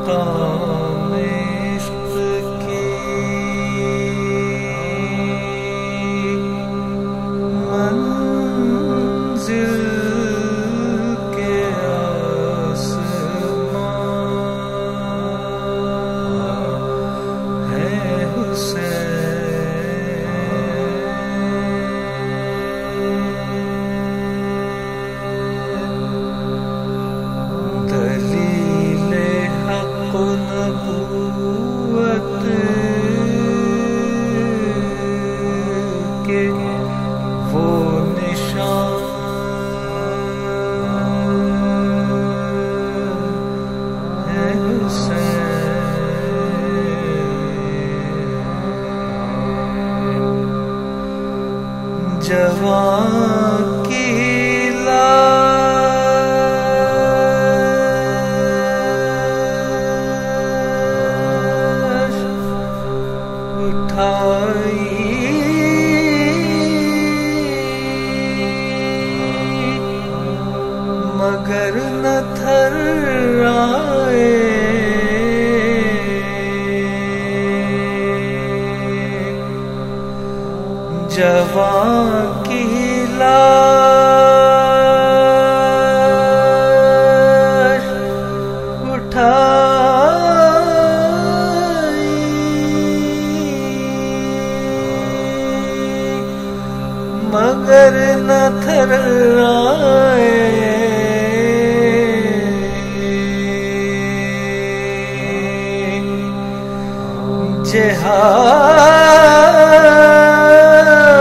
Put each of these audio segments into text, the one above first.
مقام عشق کی منزل کے آسمان ہے حسین، دلیل حق نبوت کے وہ نشان ہے حسین، جوان کی لاش اٹھائی مگر نہ تھرائے، جوان کی لاش اٹھائی مگر نہ تھرائے،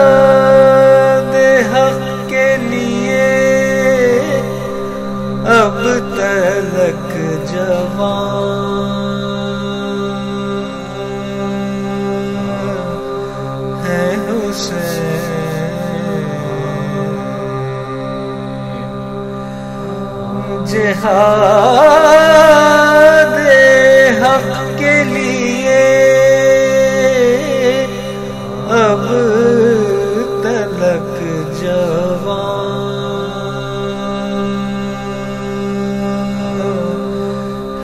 جہاد حق کے لیے اب تلک جوان ہے حسین، جہاد حق کے لیے اب تلک جوان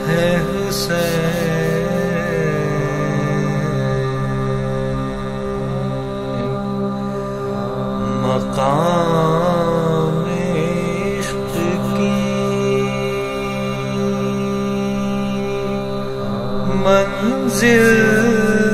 ہے حسین، مقام عشق کی منزل